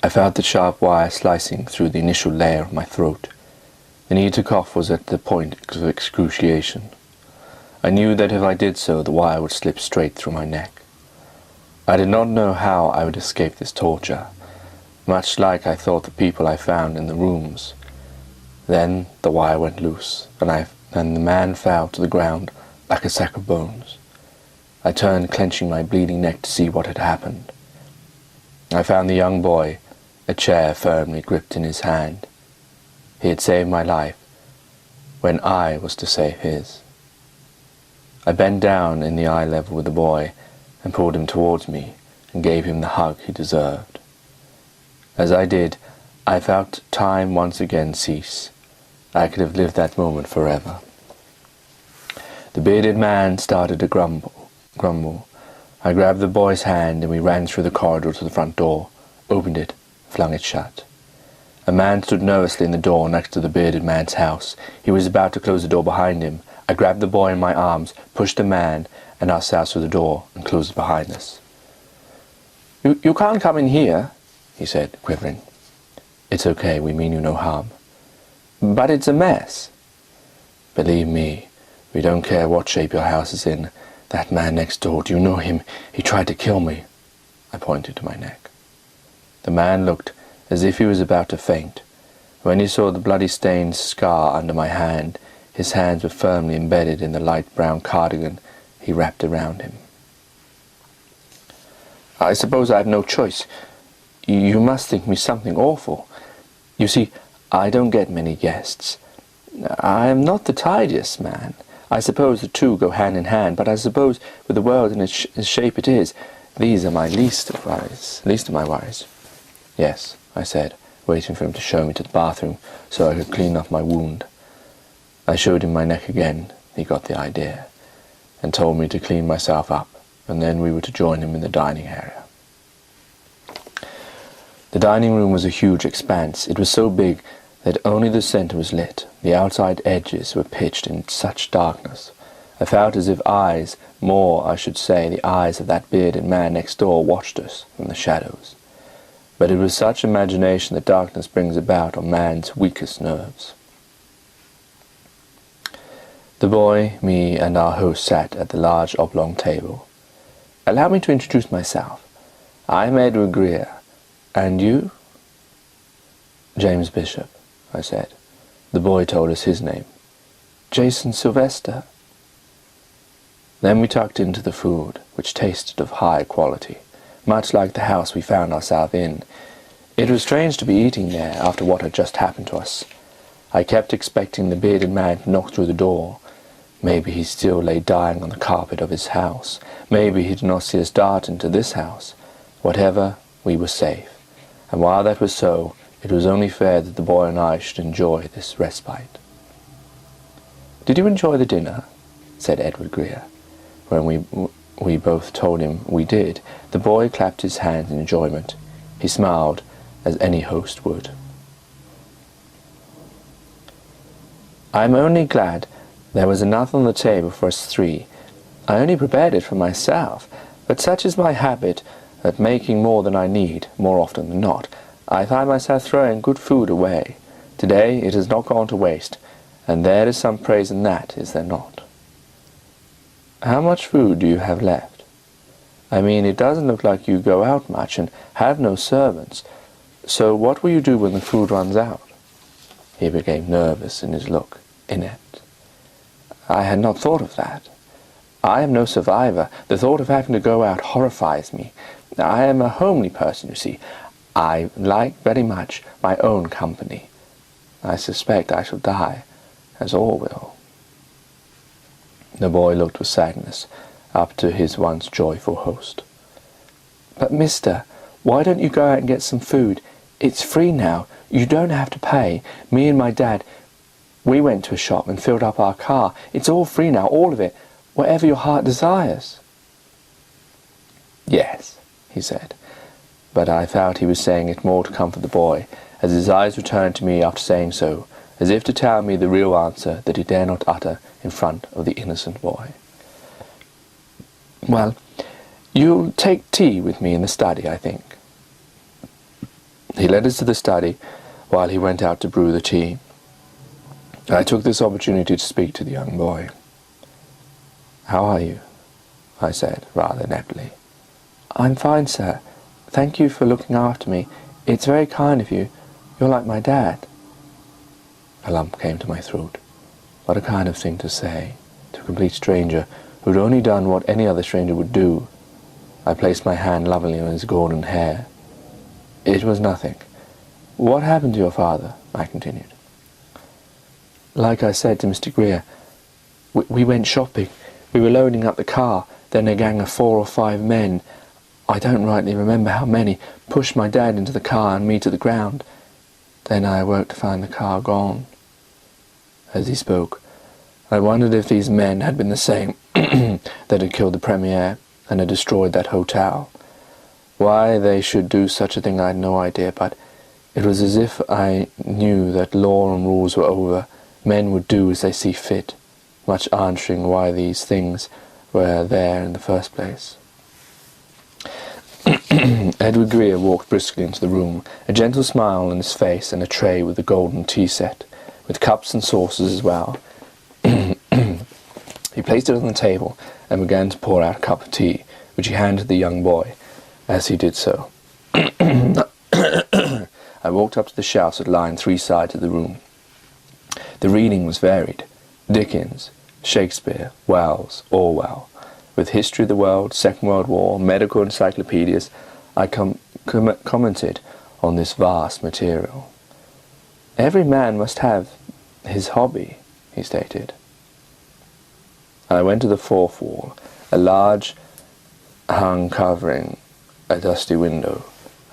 I felt the sharp wire slicing through the initial layer of my throat. The need to cough was at the point of excruciation. I knew that if I did so, the wire would slip straight through my neck. I did not know how I would escape this torture, much like I thought the people I found in the rooms. Then the wire went loose, and the man fell to the ground like a sack of bones. I turned, clenching my bleeding neck, to see what had happened. I found the young boy, a chair firmly gripped in his hand. He had saved my life when I was to save his. I bent down in the eye level with the boy and pulled him towards me and gave him the hug he deserved. As I did, I felt time once again cease. I could have lived that moment forever. The bearded man started to grumble. I grabbed the boy's hand and we ran through the corridor to the front door, opened it, flung it shut. A man stood nervously in the door next to the bearded man's house. He was about to close the door behind him. I grabbed the boy in my arms, pushed the man and ourselves through the door, and closed it behind us. You can't come in here," he said, quivering. "It's okay, we mean you no harm." "But it's a mess." "Believe me, we don't care what shape your house is in. That man next door, do you know him? He tried to kill me." I pointed to my neck. The man looked as if he was about to faint. When he saw the bloody stained scar under my hand, his hands were firmly embedded in the light brown cardigan he wrapped around him. "I suppose I have no choice. You must think me something awful. You see, I don't get many guests. I am not the tidiest man. I suppose the two go hand in hand, but I suppose with the world in its shape it is, these are my least of my worries." "Yes," I said, waiting for him to show me to the bathroom so I could clean off my wound. I showed him my neck again. He got the idea, and told me to clean myself up, and then we were to join him in the dining area. The dining room was a huge expanse. It was so big that only the center was lit. The outside edges were pitched in such darkness. I felt as if eyes, more I should say the eyes of that bearded man next door, watched us from the shadows. But it was such imagination that darkness brings about on man's weakest nerves. The boy, me, and our host sat at the large oblong table. "Allow me to introduce myself. I'm Edward Greer. And you?" "James Bishop," I said. The boy told us his name. "Jason Sylvester." Then we tucked into the food, which tasted of high quality, much like the house we found ourselves in. It was strange to be eating there after what had just happened to us. I kept expecting the bearded man to knock through the door. Maybe he still lay dying on the carpet of his house. Maybe he did not see us dart into this house. Whatever, we were safe. And while that was so, it was only fair that the boy and I should enjoy this respite. "Did you enjoy the dinner?" said Edward Greer. When we both told him we did, the boy clapped his hands in enjoyment. He smiled, as any host would. "I'm only glad there was enough on the table for us three. I only prepared it for myself, but such is my habit at making more than I need, more often than not. I find myself throwing good food away. Today it has not gone to waste, and there is some praise in that, is there not?" "How much food do you have left? I mean, it doesn't look like you go out much and have no servants. So what will you do when the food runs out?" He became nervous in his look, inept. "I had not thought of that. I am no survivor. The thought of having to go out horrifies me. I am a homely person, you see. I like very much my own company. I suspect I shall die, as all will." The boy looked with sadness up to his once joyful host. "But mister, why don't you go out and get some food? It's free now. You don't have to pay. Me and my dad, we went to a shop and filled up our car. It's all free now, all of it, whatever your heart desires." "Yes," he said, but I felt he was saying it more to comfort the boy, as his eyes returned to me after saying so, as if to tell me the real answer that he dare not utter in front of the innocent boy. "Well, you'll take tea with me in the study, I think." He He led us to the study while he went out to brew the tea. I took this opportunity to speak to the young boy. "How are you?" I said, rather ineptly. "I'm fine, sir. Thank you for looking after me. It's very kind of you. You're like my dad." A lump came to my throat. What a kind of thing to say to a complete stranger who'd only done what any other stranger would do. I placed my hand lovingly on his golden hair. "It was nothing. What happened to your father?" I continued. "Like I said to Mr. Greer, we went shopping. We were loading up the car. Then a gang of 4 or 5 men, I don't rightly remember how many, pushed my dad into the car and me to the ground. Then I awoke to find the car gone." As he spoke, I wondered if these men had been the same that had killed the Premier and had destroyed that hotel. Why they should do such a thing I had no idea, but it was as if I knew that law and rules were over. Men would do as they see fit, much answering why these things were there in the first place. Edward Greer walked briskly into the room, a gentle smile on his face and a tray with a golden tea set, with cups and saucers as well. He placed it on the table and began to pour out a cup of tea, which he handed to the young boy. As he did so, I walked up to the shelves that lined 3 sides of the room. The reading was varied: Dickens, Shakespeare, Wells, Orwell, with history of the world, Second World War, medical encyclopedias. I commented on this vast material. "Every man must have his hobby," he stated. I went to the 4th wall, a large hung covering a dusty window.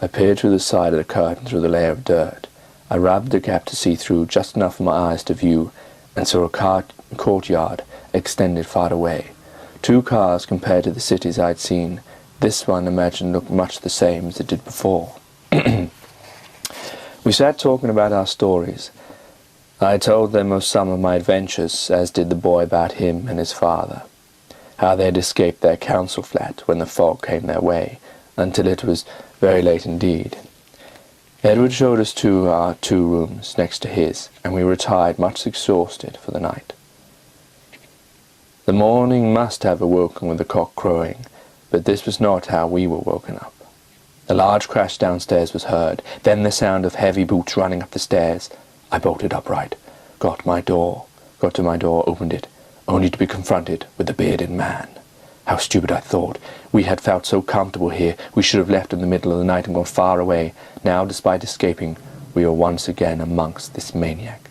I peered through the side of the curtain through the layer of dirt. I rubbed the gap to see through just enough for my eyes to view, and saw a courtyard extended far away. 2 cars compared to the cities I had seen. This one imagined looked much the same as it did before. We sat talking about our stories. I told them of some of my adventures, as did the boy about him and his father, how they had escaped their council flat when the fog came their way, until it was very late indeed. Edward showed us to our 2 rooms next to his, and we retired much exhausted for the night. The morning must have awoken with the cock crowing, but this was not how we were woken up. A large crash downstairs was heard, then the sound of heavy boots running up the stairs. I bolted upright, got to my door, opened it, only to be confronted with the bearded man. How stupid, I thought. We had felt so comfortable here, we should have left in the middle of the night and gone far away. Now, despite escaping, we were once again amongst this maniac.